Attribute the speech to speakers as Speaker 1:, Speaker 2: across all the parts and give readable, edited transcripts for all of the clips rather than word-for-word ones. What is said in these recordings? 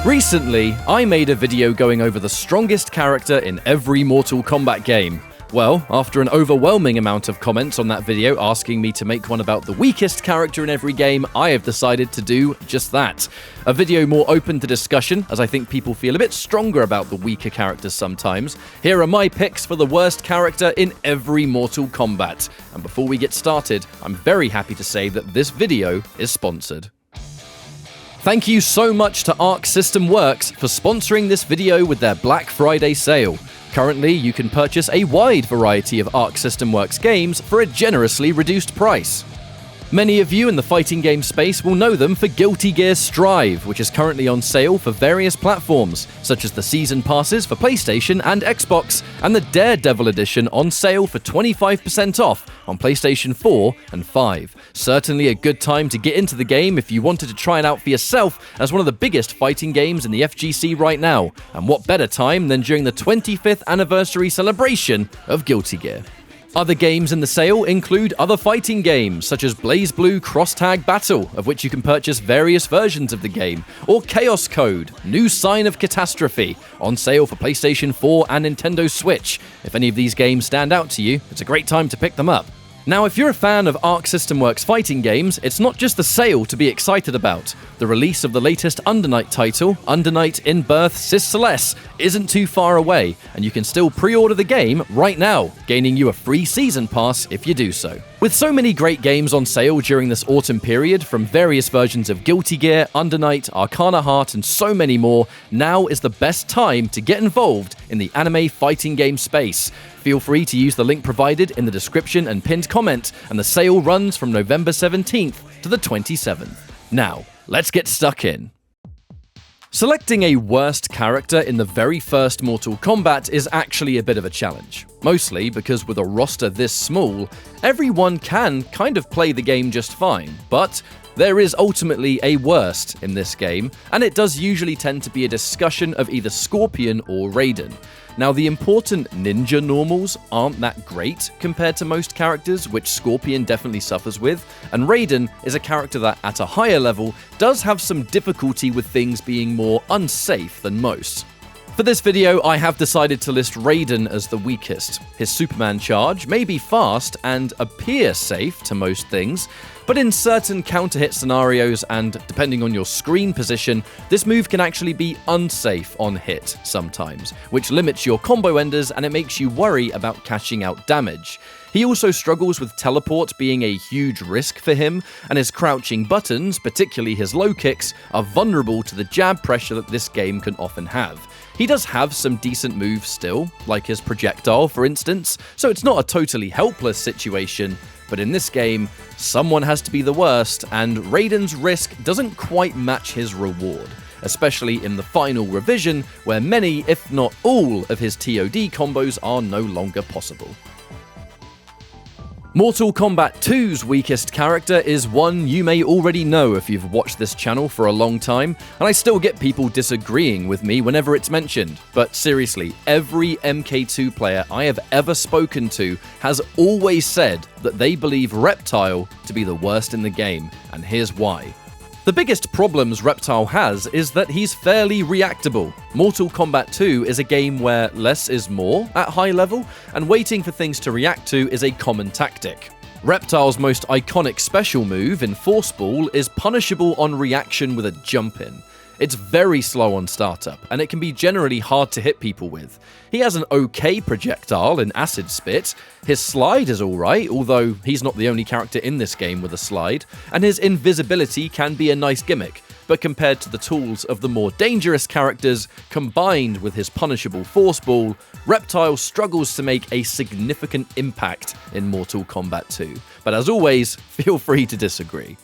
Speaker 1: Recently, I made a video going over the strongest character in every Mortal Kombat game. Well, after an overwhelming amount of comments on that video asking me to make one about the weakest character in every game, I have decided to do just that. A video more open to discussion, as I think people feel a bit stronger about the weaker characters sometimes. Here are my picks for the worst character in every Mortal Kombat. And before we get started, I'm very happy to say that this video is sponsored. Thank you so much to Arc System Works for sponsoring this video with their Black Friday sale. Currently, you can purchase a wide variety of Arc System Works games for a generously reduced price. Many of you in the fighting game space will know them for Guilty Gear Strive, which is currently on sale for various platforms, such as the Season Passes for PlayStation and Xbox, and the Daredevil Edition on sale for 25% off on PlayStation 4 and 5. Certainly a good time to get into the game if you wanted to try it out for yourself as one of the biggest fighting games in the FGC right now. And what better time than during the 25th anniversary celebration of Guilty Gear. Other games in the sale include other fighting games, such as BlazBlue Cross Tag Battle, of which you can purchase various versions of the game, or Chaos Code, New Sign of Catastrophe, on sale for PlayStation 4 and Nintendo Switch. If any of these games stand out to you, it's a great time to pick them up. Now, if you're a fan of Arc System Works fighting games, it's not just the sale to be excited about. The release of the latest Under Night title, Under Night In Birth Sis Celeste, isn't too far away, and you can still pre-order the game right now, gaining you a free season pass if you do so. With so many great games on sale during this autumn period, from various versions of Guilty Gear, Under Night, Arcana Heart, and so many more, now is the best time to get involved in the anime fighting game space. Feel free to use the link provided in the description and pinned comment, and the sale runs from November 17th to the 27th. Now, let's get stuck in. Selecting a worst character in the very first Mortal Kombat is actually a bit of a challenge. Mostly because with a roster this small, everyone can kind of play the game just fine, but there is ultimately a worst in this game, and it does usually tend to be a discussion of either Scorpion or Raiden. Now, the important ninja normals aren't that great compared to most characters, which Scorpion definitely suffers with, and Raiden is a character that, at a higher level, does have some difficulty with things being more unsafe than most. For this video, I have decided to list Raiden as the weakest. His Superman charge may be fast and appear safe to most things, but in certain counter-hit scenarios and depending on your screen position, this move can actually be unsafe on hit sometimes, which limits your combo enders and it makes you worry about cashing out damage. He also struggles with teleport being a huge risk for him, and his crouching buttons, particularly his low kicks, are vulnerable to the jab pressure that this game can often have. He does have some decent moves still, like his projectile for instance, so it's not a totally helpless situation, but in this game, someone has to be the worst, and Raiden's risk doesn't quite match his reward, especially in the final revision, where many, if not all, of his TOD combos are no longer possible. Mortal Kombat 2's weakest character is one you may already know if you've watched this channel for a long time, and I still get people disagreeing with me whenever it's mentioned. But seriously, every MK2 player I have ever spoken to has always said that they believe Reptile to be the worst in the game, and here's why. The biggest problems Reptile has is that he's fairly reactable. Mortal Kombat 2 is a game where less is more at high level, and waiting for things to react to is a common tactic. Reptile's most iconic special move in Force Ball is punishable on reaction with a jump in. It's very slow on startup, and it can be generally hard to hit people with. He has an okay projectile in Acid Spit, his slide is alright, although he's not the only character in this game with a slide, and his invisibility can be a nice gimmick, but compared to the tools of the more dangerous characters, combined with his punishable Force Ball, Reptile struggles to make a significant impact in Mortal Kombat 2. But as always, feel free to disagree.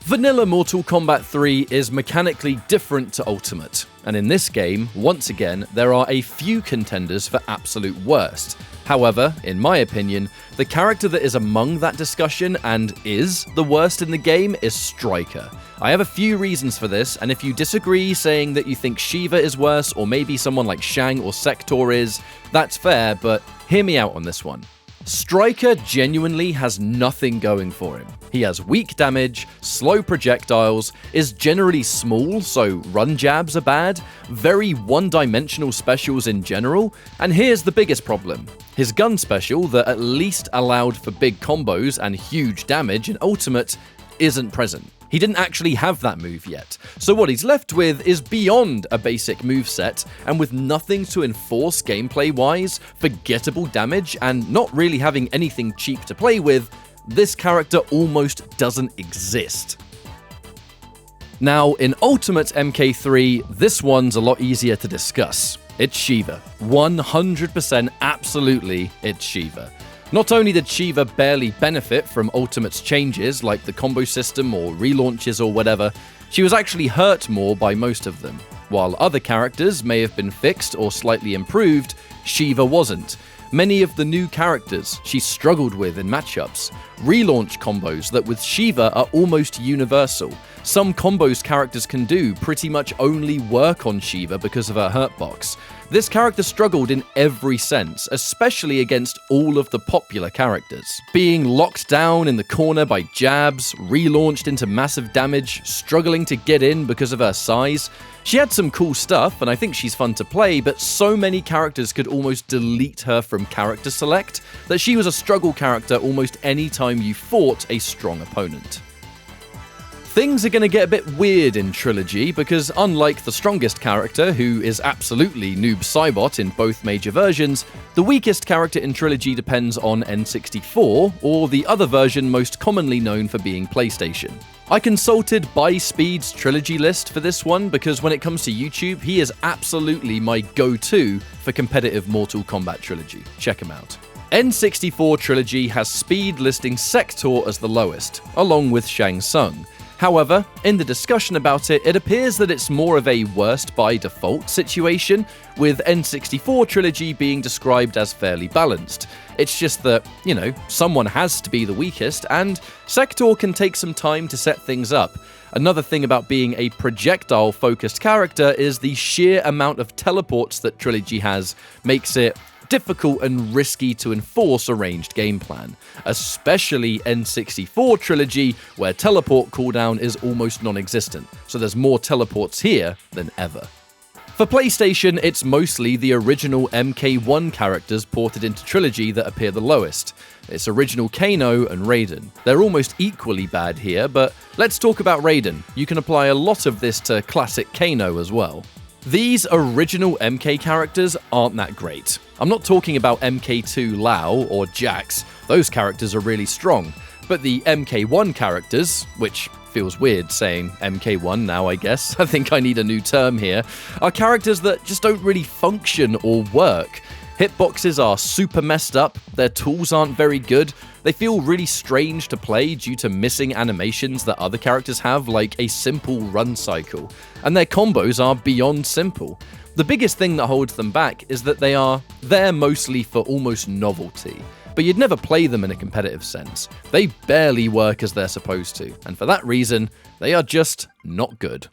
Speaker 1: Vanilla Mortal Kombat 3 is mechanically different to Ultimate, and in this game, once again, there are a few contenders for absolute worst. However, in my opinion, the character that is among that discussion and is the worst in the game is Striker. I have a few reasons for this, and if you disagree saying that you think Shiva is worse or maybe someone like Shang or Sector is, that's fair, but hear me out on this one. Striker genuinely has nothing going for him. He has weak damage, slow projectiles, is generally small, so run jabs are bad, very one-dimensional specials in general, and here's the biggest problem. His gun special that at least allowed for big combos and huge damage in Ultimate isn't present. He didn't actually have that move yet, so what he's left with is beyond a basic moveset, and with nothing to enforce gameplay-wise, forgettable damage, and not really having anything cheap to play with, this character almost doesn't exist. Now, in Ultimate MK3, this one's a lot easier to discuss. It's Shiva. 100% absolutely, it's Shiva. Not only did Shiva barely benefit from Ultimate's changes, like the combo system or relaunches or whatever, she was actually hurt more by most of them. While other characters may have been fixed or slightly improved, Shiva wasn't. Many of the new characters she struggled with in matchups. Relaunch combos that with Shiva are almost universal. Some combos characters can do pretty much only work on Shiva because of her hurtbox. This character struggled in every sense, especially against all of the popular characters. Being locked down in the corner by jabs, relaunched into massive damage, struggling to get in because of her size. She had some cool stuff, and I think she's fun to play, but so many characters could almost delete her from character select that she was a struggle character almost any time you fought a strong opponent. Things are going to get a bit weird in Trilogy because unlike the strongest character, who is absolutely Noob Saibot in both major versions, the weakest character in Trilogy depends on N64, or the other version most commonly known for being PlayStation. I consulted BuySpeed's Trilogy list for this one because when it comes to YouTube, he is absolutely my go-to for competitive Mortal Kombat Trilogy. Check him out. N64 Trilogy has speed listing Sector as the lowest, along with Shang Tsung. However, in the discussion about it, it appears that it's more of a worst by default situation, with N64 Trilogy being described as fairly balanced. It's just that, someone has to be the weakest, and Sector can take some time to set things up. Another thing about being a projectile-focused character is the sheer amount of teleports that Trilogy has makes it difficult and risky to enforce a ranged game plan, especially N64 Trilogy, where teleport cooldown is almost non-existent, so there's more teleports here than ever. For PlayStation, it's mostly the original MK1 characters ported into Trilogy that appear the lowest. It's original Kano and Raiden. They're almost equally bad here, but let's talk about Raiden. You can apply a lot of this to classic Kano as well. These original MK characters aren't that great. I'm not talking about MK2 Lao or Jax, those characters are really strong, but the MK1 characters, which feels weird saying MK1 now I guess, I think I need a new term here, are characters that just don't really function or work. Hitboxes are super messed up, their tools aren't very good, they feel really strange to play due to missing animations that other characters have, like a simple run cycle, and their combos are beyond simple. The biggest thing that holds them back is that they are there mostly for almost novelty, but you'd never play them in a competitive sense. They barely work as they're supposed to, and for that reason, they are just not good.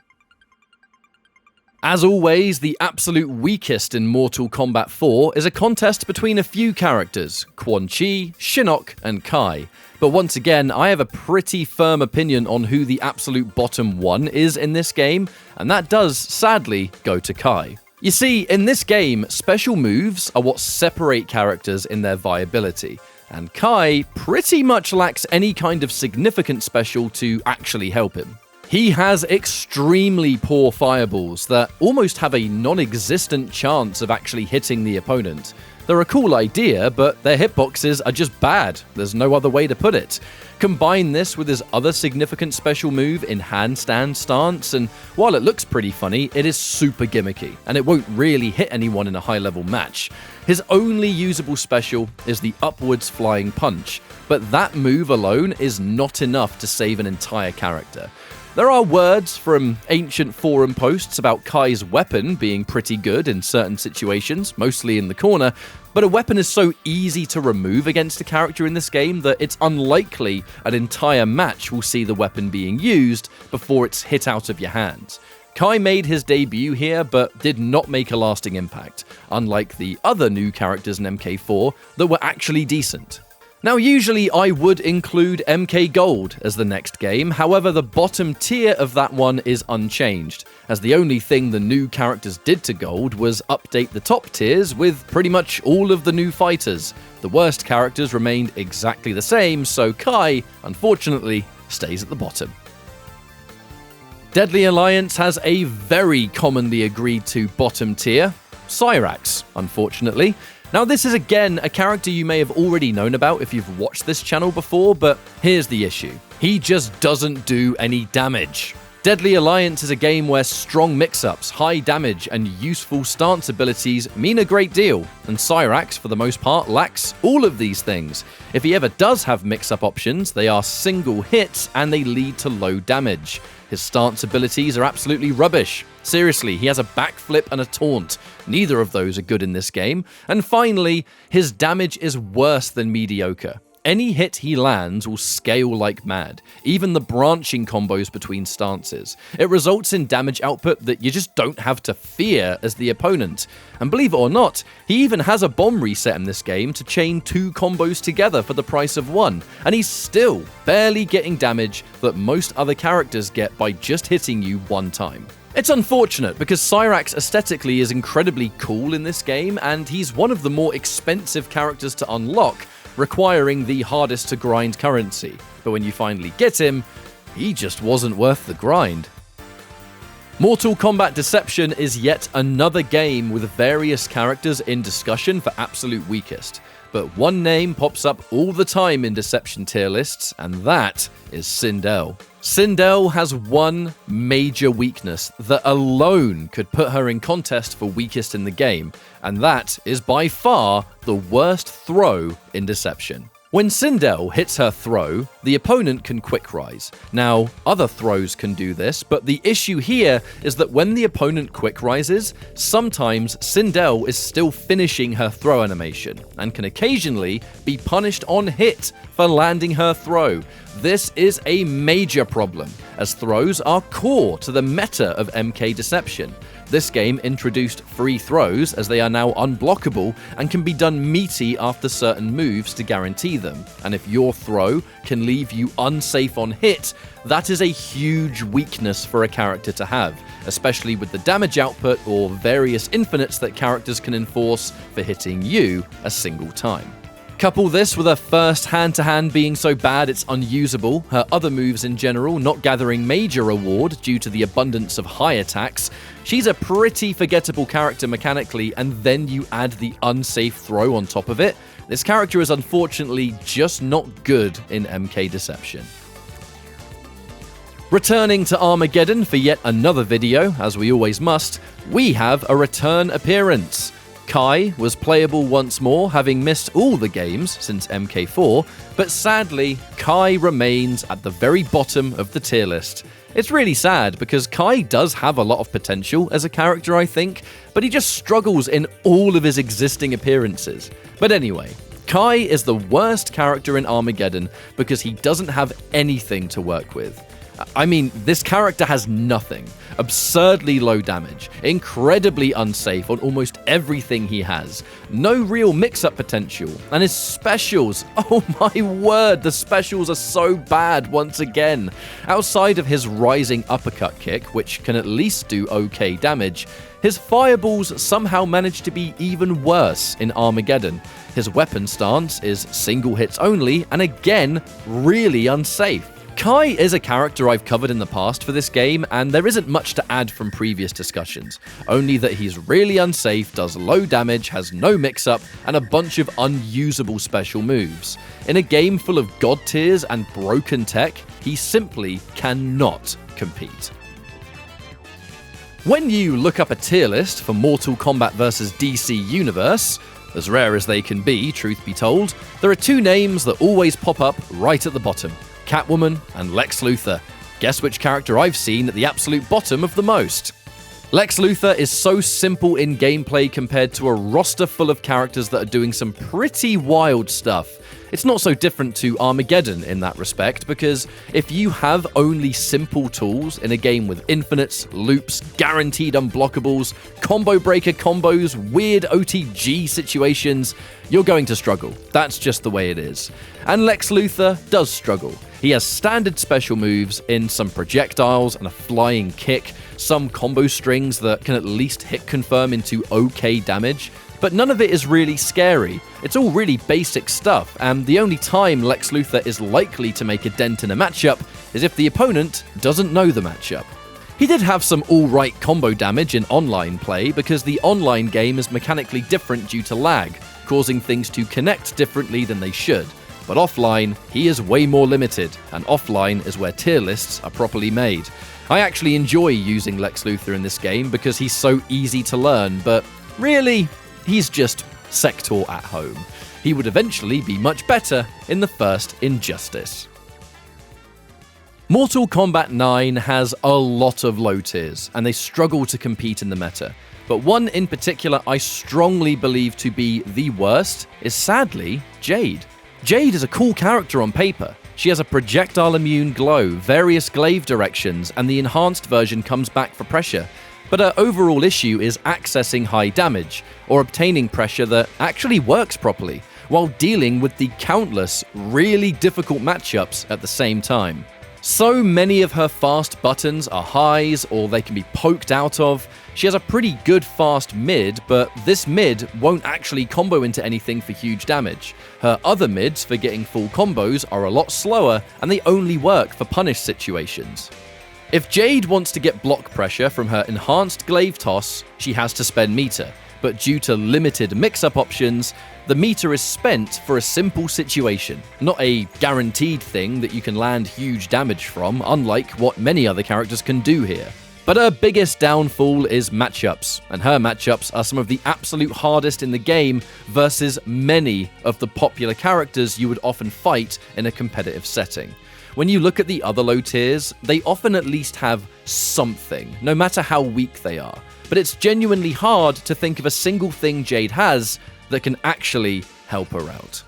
Speaker 1: As always, the absolute weakest in Mortal Kombat 4 is a contest between a few characters, Quan Chi, Shinnok, and Kai. But once again, I have a pretty firm opinion on who the absolute bottom one is in this game, and that does, sadly, go to Kai. You see, in this game, special moves are what separate characters in their viability, and Kai pretty much lacks any kind of significant special to actually help him. He has extremely poor fireballs that almost have a non-existent chance of actually hitting the opponent. They're a cool idea, but their hitboxes are just bad. There's no other way to put it. Combine this with his other significant special move in handstand stance, and while it looks pretty funny, it is super gimmicky, and it won't really hit anyone in a high-level match. His only usable special is the upwards flying punch, but that move alone is not enough to save an entire character. There are words from ancient forum posts about Kai's weapon being pretty good in certain situations, mostly in the corner, but a weapon is so easy to remove against a character in this game that it's unlikely an entire match will see the weapon being used before it's hit out of your hands. Kai made his debut here, but did not make a lasting impact, unlike the other new characters in MK4 that were actually decent. Now, usually I would include MK Gold as the next game, however the bottom tier of that one is unchanged, as the only thing the new characters did to Gold was update the top tiers with pretty much all of the new fighters. The worst characters remained exactly the same, so Kai, unfortunately, stays at the bottom. Deadly Alliance has a very commonly agreed to bottom tier, Cyrax, unfortunately. Now, this is again a character you may have already known about if you've watched this channel before, but here's the issue. He just doesn't do any damage. Deadly Alliance is a game where strong mix-ups, high damage, and useful stance abilities mean a great deal, and Cyrax, for the most part, lacks all of these things. If he ever does have mix-up options, they are single hits and they lead to low damage. His stance abilities are absolutely rubbish. Seriously, he has a backflip and a taunt. Neither of those are good in this game. And finally, his damage is worse than mediocre. Any hit he lands will scale like mad, even the branching combos between stances. It results in damage output that you just don't have to fear as the opponent. And believe it or not, he even has a bomb reset in this game to chain 2 combos together for the price of 1, and he's still barely getting damage that most other characters get by just hitting you 1 time. It's unfortunate because Cyrax aesthetically is incredibly cool in this game, and he's one of the more expensive characters to unlock, requiring the hardest to grind currency. But when you finally get him, he just wasn't worth the grind. Mortal Kombat Deception is yet another game with various characters in discussion for absolute weakest. But one name pops up all the time in Deception tier lists, and that is Sindel. Sindel has one major weakness that alone could put her in contest for weakest in the game, and that is by far the worst throw in Deception. When Sindel hits her throw, the opponent can quick rise. Now, other throws can do this, but the issue here is that when the opponent quick rises, sometimes Sindel is still finishing her throw animation, and can occasionally be punished on hit for landing her throw. This is a major problem, as throws are core to the meta of MK Deception. This game introduced free throws, as they are now unblockable and can be done meaty after certain moves to guarantee them. And if your throw can leave you unsafe on hit, that is a huge weakness for a character to have, especially with the damage output or various infinites that characters can enforce for hitting you a single time. Couple this with her first hand-to-hand being so bad it's unusable, her other moves in general not gathering major reward due to the abundance of high attacks. She's a pretty forgettable character mechanically, and then you add the unsafe throw on top of it. This character is unfortunately just not good in MK Deception. Returning to Armageddon for yet another video, as we always must, we have a return appearance. Kai was playable once more, having missed all the games since MK4, but sadly, Kai remains at the very bottom of the tier list. It's really sad because Kai does have a lot of potential as a character, I think, but he just struggles in all of his existing appearances. But anyway, Kai is the worst character in Armageddon because he doesn't have anything to work with. I mean, this character has nothing. Absurdly low damage, incredibly unsafe on almost everything he has, no real mix-up potential, and his specials, oh my word, the specials are so bad once again. Outside of his rising uppercut kick, which can at least do okay damage, his fireballs somehow manage to be even worse in Armageddon. His weapon stance is single hits only, and again, really unsafe. Kai is a character I've covered in the past for this game, and there isn't much to add from previous discussions, only that he's really unsafe, does low damage, has no mix-up, and a bunch of unusable special moves. In a game full of god tiers and broken tech, he simply cannot compete. When you look up a tier list for Mortal Kombat vs DC Universe, as rare as they can be, truth be told, there are 2 names that always pop up right at the bottom. Catwoman and Lex Luthor. Guess which character I've seen at the absolute bottom of the most? Lex Luthor is so simple in gameplay compared to a roster full of characters that are doing some pretty wild stuff. It's not so different to Armageddon in that respect, because if you have only simple tools in a game with infinites, loops, guaranteed unblockables, combo breaker combos, weird OTG situations, you're going to struggle. That's just the way it is. And Lex Luthor does struggle. He has standard special moves in some projectiles and a flying kick, some combo strings that can at least hit confirm into okay damage, but none of it is really scary. It's all really basic stuff, and the only time Lex Luthor is likely to make a dent in a matchup is if the opponent doesn't know the matchup. He did have some alright combo damage in online play because the online game is mechanically different due to lag, causing things to connect differently than they should. But offline, he is way more limited, and offline is where tier lists are properly made. I actually enjoy using Lex Luthor in this game because he's so easy to learn, but really, he's just Sector at home. He would eventually be much better in the first Injustice. Mortal Kombat 9 has a lot of low tiers, and they struggle to compete in the meta. But one in particular I strongly believe to be the worst is sadly Jade. Jade is a cool character on paper. She has a projectile immune glow, various glaive directions, and the enhanced version comes back for pressure. But her overall issue is accessing high damage, or obtaining pressure that actually works properly, while dealing with the countless, really difficult matchups at the same time. So many of her fast buttons are highs, or they can be poked out of. She has a pretty good fast mid, but this mid won't actually combo into anything for huge damage. Her other mids for getting full combos are a lot slower, and they only work for punish situations. If Jade wants to get block pressure from her enhanced glaive toss, she has to spend meter, but due to limited mix-up options, the meter is spent for a simple situation, not a guaranteed thing that you can land huge damage from, unlike what many other characters can do here. But her biggest downfall is matchups, and her matchups are some of the absolute hardest in the game versus many of the popular characters you would often fight in a competitive setting. When you look at the other low tiers, they often at least have something, no matter how weak they are. But it's genuinely hard to think of a single thing Jade has that can actually help her out.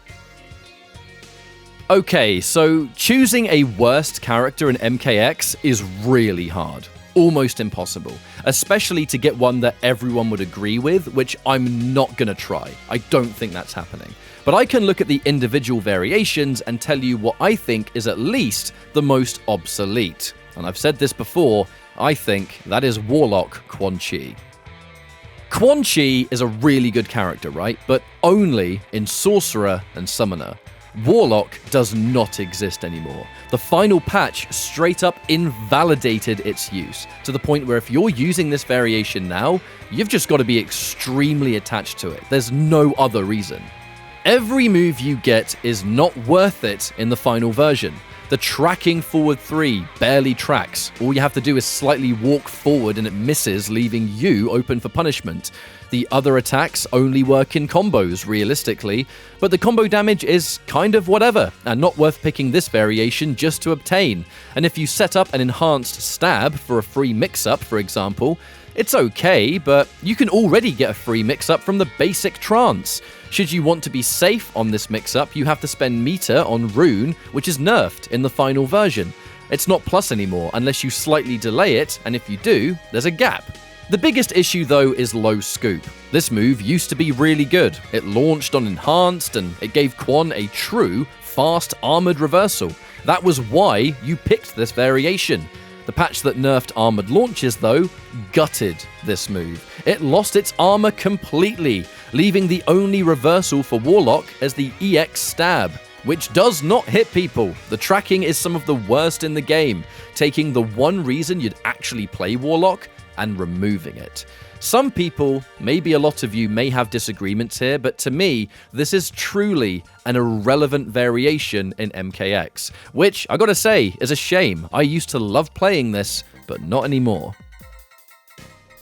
Speaker 1: Okay, so choosing a worst character in MKX is really hard. Almost impossible, especially to get one that everyone would agree with, which I'm not gonna try. I don't think that's happening. But I can look at the individual variations and tell you what I think is at least the most obsolete. And I've said this before, I think that is Warlock Quan Chi. Quan Chi is a really good character, right? But only in Sorcerer and Summoner. Warlock does not exist anymore. The final patch straight up invalidated its use, to the point where if you're using this variation now, you've just got to be extremely attached to it. There's no other reason. Every move you get is not worth it in the final version. The tracking forward 3 barely tracks. All you have to do is slightly walk forward and it misses, leaving you open for punishment. The other attacks only work in combos, realistically, but the combo damage is kind of whatever, and not worth picking this variation just to obtain. And if you set up an enhanced stab for a free mix-up, for example, it's okay, but you can already get a free mix-up from the basic trance. Should you want to be safe on this mix-up, you have to spend meter on Rune, which is nerfed in the final version. It's not plus anymore unless you slightly delay it, and if you do, there's a gap. The biggest issue though is low scoop. This move used to be really good. It launched on enhanced, and it gave Quan a true, fast armored reversal. That was why you picked this variation. The patch that nerfed armored launches, though, gutted this move. It lost its armor completely, leaving the only reversal for Warlock as the EX stab, which does not hit people. The tracking is some of the worst in the game, taking the one reason you'd actually play Warlock and removing it. Some people, maybe a lot of you, may have disagreements here, but to me, this is truly an irrelevant variation in MKX, which, I gotta say, is a shame. I used to love playing this, but not anymore.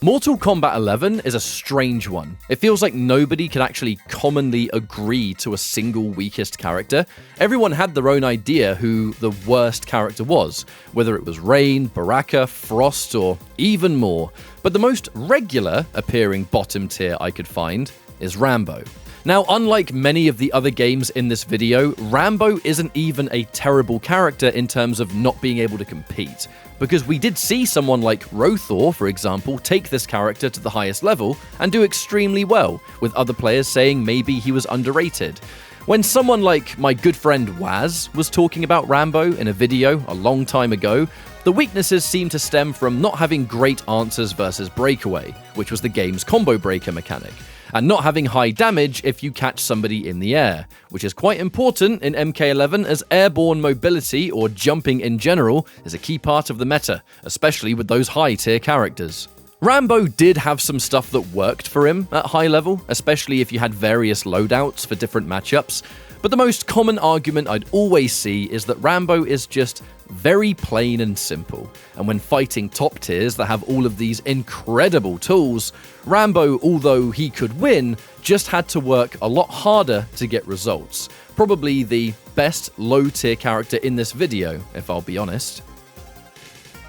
Speaker 1: Mortal Kombat 11 is a strange one. It feels like nobody could actually commonly agree to a single weakest character. Everyone had their own idea who the worst character was, whether it was Rain, Baraka, Frost, or even more. But the most regular appearing bottom tier I could find is Rambo. Now, unlike many of the other games in this video, Rambo isn't even a terrible character in terms of not being able to compete, because we did see someone like Rothor, for example, take this character to the highest level and do extremely well, with other players saying maybe he was underrated. When someone like my good friend Waz was talking about Rambo in a video a long time ago, the weaknesses seem to stem from not having great answers versus breakaway, which was the game's combo breaker mechanic, and not having high damage if you catch somebody in the air, which is quite important in MK11 as airborne mobility, or jumping in general, is a key part of the meta, especially with those high-tier characters. Rambo did have some stuff that worked for him at high level, especially if you had various loadouts for different matchups, but the most common argument I'd always see is that Rambo is just very plain and simple, and when fighting top tiers that have all of these incredible tools, Rambo, although he could win, just had to work a lot harder to get results. Probably the best low tier character in this video, if I'll be honest.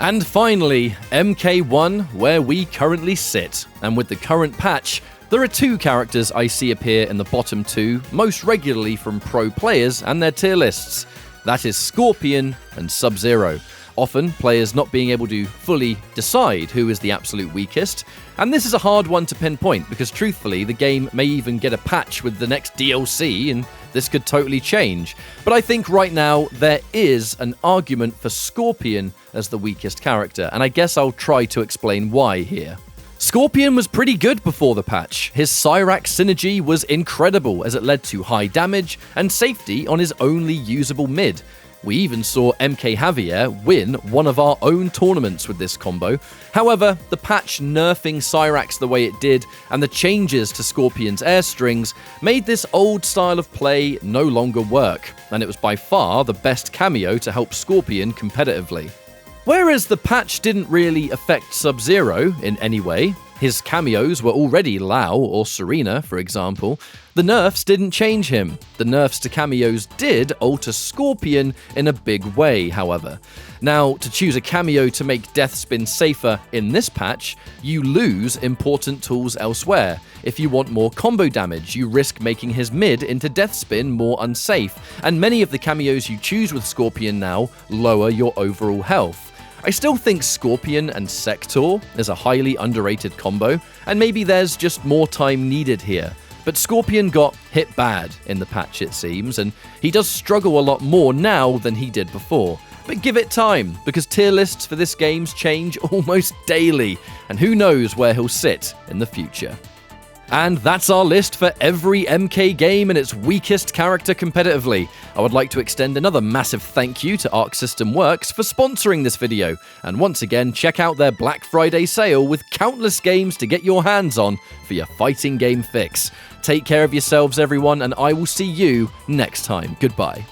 Speaker 1: And finally, MK1, where we currently sit, and with the current patch, there are two characters I see appear in the bottom two most regularly from pro players and their tier lists. That is Scorpion and Sub-Zero. Often, players not being able to fully decide who is the absolute weakest, and this is a hard one to pinpoint because truthfully, the game may even get a patch with the next DLC and this could totally change. But I think right now there is an argument for Scorpion as the weakest character, and I guess I'll try to explain why here. Scorpion was pretty good before the patch. His Cyrax synergy was incredible as it led to high damage and safety on his only usable mid. We even saw MK Javier win one of our own tournaments with this combo. However, the patch nerfing Cyrax the way it did and the changes to Scorpion's air strings made this old style of play no longer work, and it was by far the best cameo to help Scorpion competitively. Whereas the patch didn't really affect Sub-Zero in any way, his cameos were already Lau or Serena, for example, the nerfs didn't change him. The nerfs to cameos did alter Scorpion in a big way, however. Now, to choose a cameo to make Deathspin safer in this patch, you lose important tools elsewhere. If you want more combo damage, you risk making his mid into Deathspin more unsafe, and many of the cameos you choose with Scorpion now lower your overall health. I still think Scorpion and Sector is a highly underrated combo, and maybe there's just more time needed here. But Scorpion got hit bad in the patch, it seems, and he does struggle a lot more now than he did before. But give it time, because tier lists for this game change almost daily, and who knows where he'll sit in the future. And that's our list for every MK game and its weakest character competitively. I would like to extend another massive thank you to Arc System Works for sponsoring this video, and once again check out their Black Friday sale with countless games to get your hands on for your fighting game fix. Take care of yourselves everyone, and I will see you next time. Goodbye.